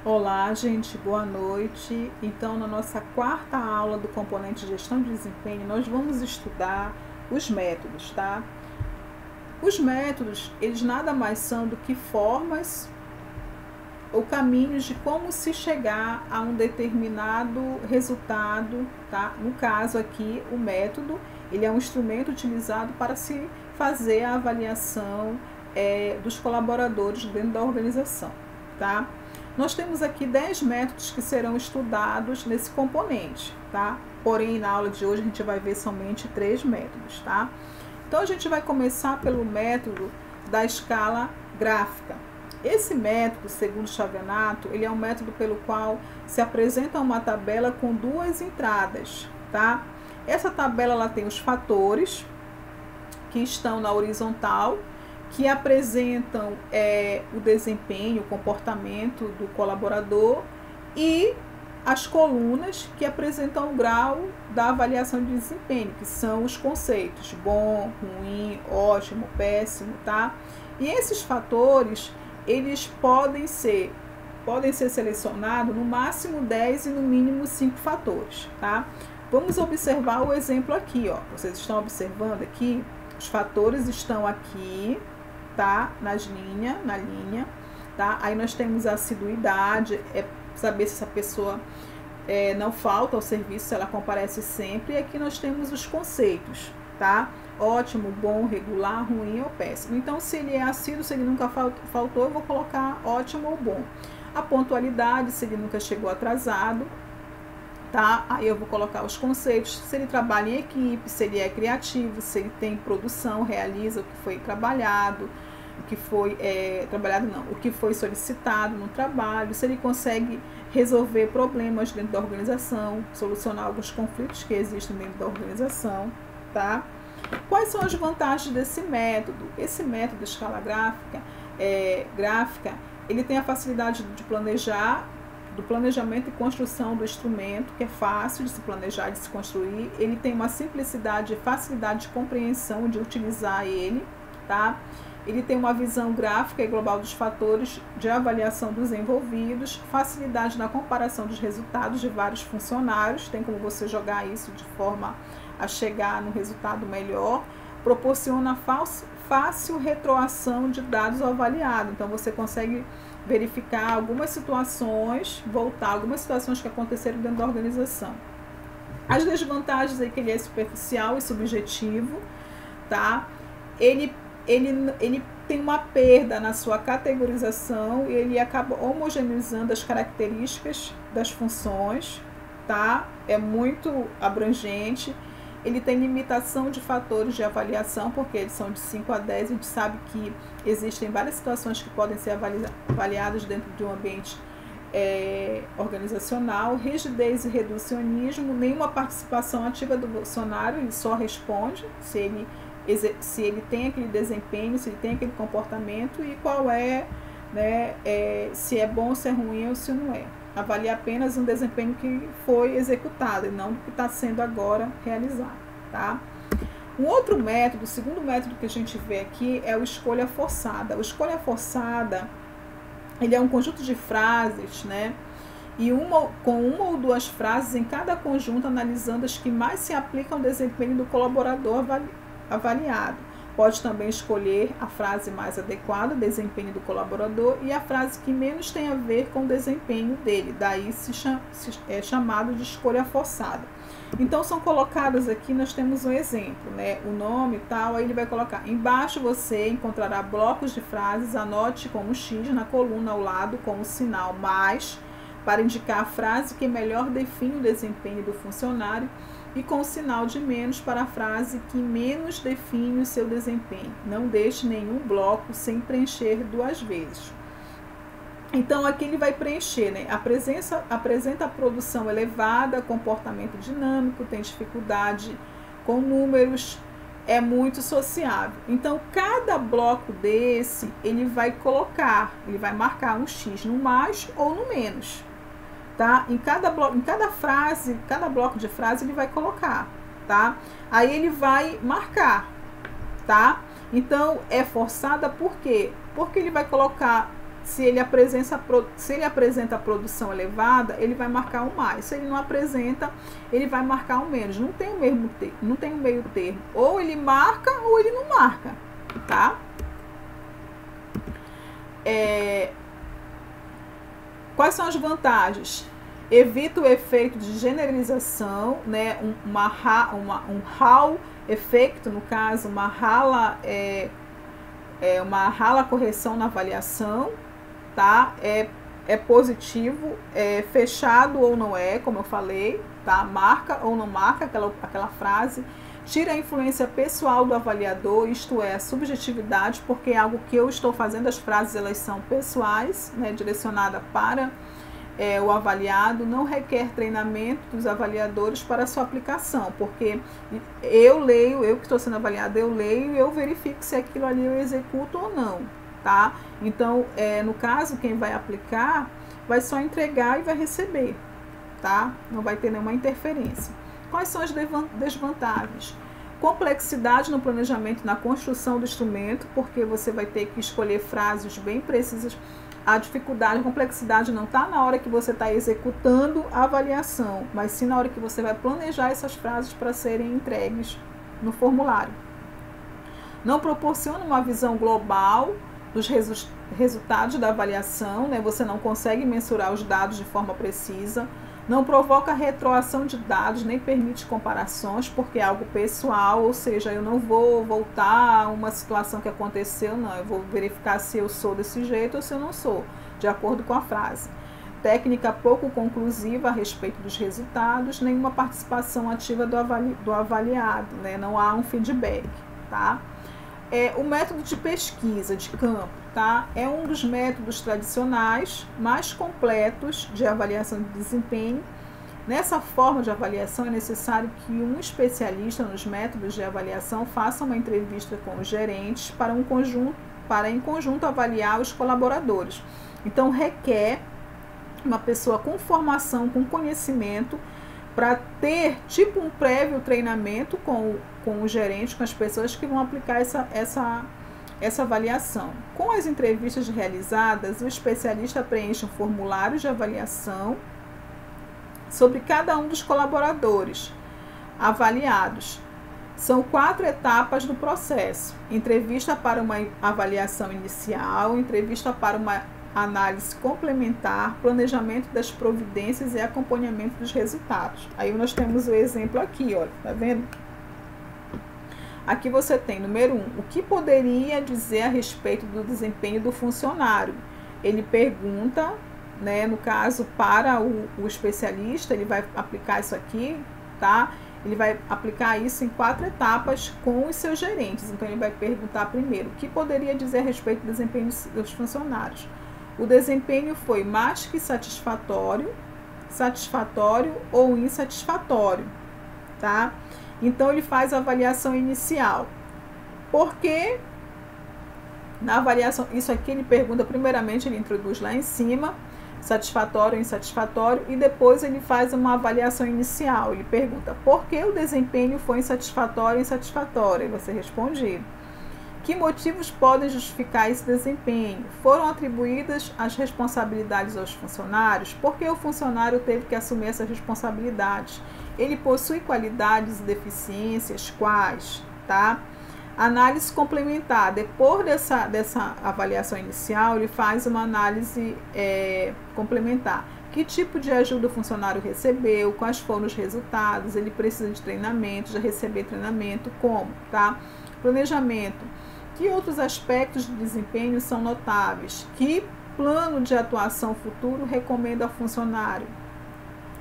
Olá, gente, boa noite. Então, na nossa quarta aula do componente de gestão de desempenho, nós vamos estudar os métodos, tá? Os métodos, eles nada mais são do que formas ou caminhos de como se chegar a um determinado resultado, tá? No caso aqui, o método, ele é um instrumento utilizado para se fazer a avaliação dos colaboradores dentro da organização, tá? Nós temos aqui 10 métodos que serão estudados nesse componente, tá? Porém, na aula de hoje a gente vai ver somente 3 métodos, tá? Então, a gente vai começar pelo método da escala gráfica. Esse método, segundo Chavenato, ele é um método pelo qual se apresenta uma tabela com 2 entradas, tá? Essa tabela, ela tem os fatores que estão na horizontal, que apresentam o desempenho, o comportamento do colaborador, e as colunas que apresentam o grau da avaliação de desempenho, que são os conceitos bom, ruim, ótimo, péssimo, tá? E esses fatores, eles podem ser selecionados no máximo 10 e no mínimo 5 fatores, tá? Vamos observar o exemplo aqui, ó. Vocês estão observando aqui, os fatores estão aqui, tá? Na linha, tá? Aí nós temos a assiduidade, saber se essa pessoa não falta ao serviço, se ela comparece sempre. E aqui nós temos os conceitos, tá? Ótimo, bom, regular, ruim ou péssimo. Então, se ele é assíduo, se ele nunca faltou, eu vou colocar ótimo ou bom. A pontualidade, se ele nunca chegou atrasado, tá? Aí eu vou colocar os conceitos, se ele trabalha em equipe, se ele é criativo, se ele tem produção, realiza o que foi trabalhado, o que foi o que foi solicitado no trabalho, se ele consegue resolver problemas dentro da organização, solucionar alguns conflitos que existem dentro da organização, tá? Quais são as vantagens desse método? Esse método de escala gráfica, ele tem a facilidade de planejar, do planejamento e construção do instrumento, que é fácil de se planejar, de se construir. Ele tem uma simplicidade e facilidade de compreensão, de utilizar ele, tá? Ele tem uma visão gráfica e global dos fatores de avaliação dos envolvidos, facilidade na comparação dos resultados de vários funcionários, tem como você jogar isso de forma a chegar no resultado melhor, proporciona fácil retroação de dados avaliados, então você consegue verificar algumas situações, voltar algumas situações que aconteceram dentro da organização. As desvantagens é que ele é superficial e subjetivo, tá? Ele tem uma perda na sua categorização e ele acaba homogeneizando as características das funções, tá? É muito abrangente. Ele tem limitação de fatores de avaliação, porque eles são de 5 a 10. A gente sabe que existem várias situações que podem ser avaliadas dentro de um ambiente organizacional. Rigidez e reducionismo, nenhuma participação ativa do funcionário, ele só responde se ele tem aquele desempenho, se ele tem aquele comportamento e qual se é bom, se é ruim ou se não é. Avalia apenas um desempenho que foi executado e não o que está sendo agora realizado, tá? Um outro método, o segundo método que a gente vê aqui é o escolha forçada. O escolha forçada, ele é um conjunto de frases, né? E com uma ou duas frases em cada conjunto, analisando as que mais se aplicam ao desempenho do colaborador avaliado. Pode também escolher a frase mais adequada ao desempenho do colaborador e a frase que menos tem a ver com o desempenho dele. Daí é chamado de escolha forçada. Então, são colocadas aqui, nós temos um exemplo, né? O nome e tal, aí ele vai colocar. Embaixo você encontrará blocos de frases, anote com um X na coluna ao lado com o sinal mais, para indicar a frase que melhor define o desempenho do funcionário, e com o sinal de menos para a frase que menos define o seu desempenho. Não deixe nenhum bloco sem preencher 2 vezes. Então, aqui ele vai preencher, né? Apresenta a produção elevada, comportamento dinâmico, tem dificuldade com números, é muito sociável. Então, cada bloco desse, ele vai marcar um X no mais ou no menos. Tá? Em cada bloco de frase ele vai colocar, tá? Aí ele vai marcar, tá? Então, é forçada por quê? Porque ele vai colocar se ele apresenta produção elevada, ele vai marcar um mais. Se ele não apresenta, ele vai marcar um menos. Não tem um meio termo. Ou ele marca ou ele não marca, tá? Quais são as vantagens? Evita o efeito de generalização, né? Um Hall effect, no caso, uma rala correção na avaliação, tá? É positivo, é fechado ou não é, como eu falei, tá? Marca ou não marca aquela frase. Tira a influência pessoal do avaliador, isto é, a subjetividade, porque é algo que eu estou fazendo, as frases elas são pessoais, né? Direcionada para o avaliado, não requer treinamento dos avaliadores para sua aplicação, porque eu que estou sendo avaliada, eu leio e eu verifico se aquilo ali eu executo ou não, tá? Então, no caso, quem vai aplicar vai só entregar e vai receber, tá? Não vai ter nenhuma interferência. Quais são as desvantagens? Complexidade no planejamento e na construção do instrumento, porque você vai ter que escolher frases bem precisas. A dificuldade, a complexidade não está na hora que você está executando a avaliação, mas sim na hora que você vai planejar essas frases para serem entregues no formulário. Não proporciona uma visão global dos resultados da avaliação, né? Você não consegue mensurar os dados de forma precisa. Não provoca retroação de dados, nem permite comparações, porque é algo pessoal, ou seja, eu não vou voltar a uma situação que aconteceu, não. Eu vou verificar se eu sou desse jeito ou se eu não sou, de acordo com a frase. Técnica pouco conclusiva a respeito dos resultados, nenhuma participação ativa do avaliado, né? Não há um feedback, tá? O método de pesquisa de campo, tá? É um dos métodos tradicionais mais completos de avaliação de desempenho. Nessa forma de avaliação é necessário que um especialista nos métodos de avaliação faça uma entrevista com os gerentes para em conjunto avaliar os colaboradores. Então requer uma pessoa com formação, com conhecimento, para ter tipo um prévio treinamento com o gerente, com as pessoas que vão aplicar essa avaliação. Com as entrevistas realizadas, o especialista preenche um formulário de avaliação sobre cada um dos colaboradores avaliados. São 4 etapas do processo: entrevista para uma avaliação inicial, entrevista para uma análise complementar, planejamento das providências e acompanhamento dos resultados. Aí nós temos o exemplo aqui, olha, tá vendo? Aqui você tem, número 1, o que poderia dizer a respeito do desempenho do funcionário? Ele pergunta, né, no caso, para o especialista, ele vai aplicar isso aqui, tá? Ele vai aplicar isso em 4 etapas com os seus gerentes. Então, ele vai perguntar primeiro, o que poderia dizer a respeito do desempenho dos funcionários? O desempenho foi mais que satisfatório, satisfatório ou insatisfatório, tá? Então, ele faz a avaliação inicial. Porque na avaliação, isso aqui ele pergunta, primeiramente ele introduz lá em cima, satisfatório ou insatisfatório, e depois ele faz uma avaliação inicial. Ele pergunta, por que o desempenho foi insatisfatório ou insatisfatório? E você responde, que motivos podem justificar esse desempenho? Foram atribuídas as responsabilidades aos funcionários? Por que o funcionário teve que assumir essas responsabilidades? Ele possui qualidades e deficiências? Quais? Tá? Análise complementar. Depois dessa avaliação inicial, ele faz uma análise complementar. Que tipo de ajuda o funcionário recebeu? Quais foram os resultados? Ele precisa de treinamento, de receber treinamento? Como? Tá? Planejamento. Que outros aspectos de desempenho são notáveis? Que plano de atuação futuro recomenda ao funcionário?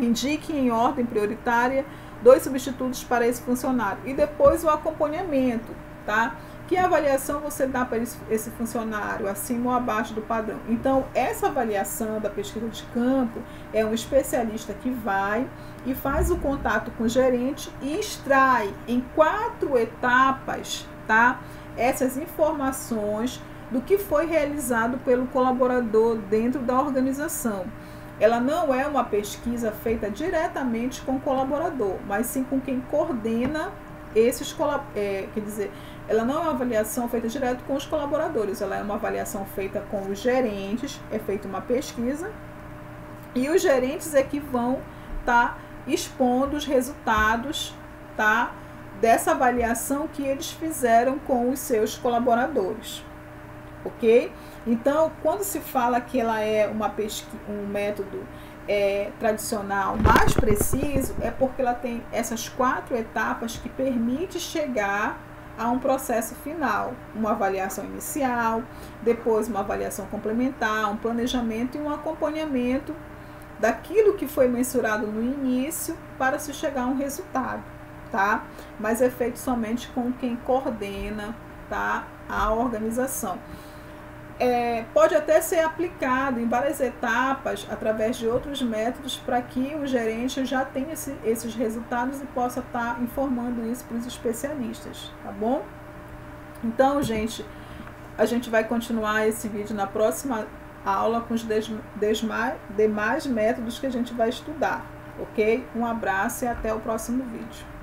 Indique em ordem prioritária 2 substitutos para esse funcionário. E depois o acompanhamento, tá? Que avaliação você dá para esse funcionário, acima ou abaixo do padrão? Então, essa avaliação da pesquisa de campo é um especialista que vai e faz o contato com o gerente e extrai em 4 etapas, tá? Essas informações do que foi realizado pelo colaborador dentro da organização. Ela não é uma pesquisa feita diretamente com o colaborador, mas sim com quem coordena quer dizer, ela não é uma avaliação feita direto com os colaboradores, ela é uma avaliação feita com os gerentes, é feita uma pesquisa, e os gerentes é que vão estar expondo os resultados, tá, dessa avaliação que eles fizeram com os seus colaboradores, ok? Então, quando se fala que ela é um método tradicional mais preciso, é porque ela tem essas 4 etapas que permite chegar a um processo final, uma avaliação inicial, depois uma avaliação complementar, um planejamento e um acompanhamento daquilo que foi mensurado no início para se chegar a um resultado, tá? Mas é feito somente com quem coordena, tá, a organização. Pode até ser aplicado em várias etapas através de outros métodos para que o gerente já tenha esses resultados e possa estar informando isso para os especialistas, tá bom? Então, gente, a gente vai continuar esse vídeo na próxima aula com os demais métodos que a gente vai estudar, ok? Um abraço e até o próximo vídeo.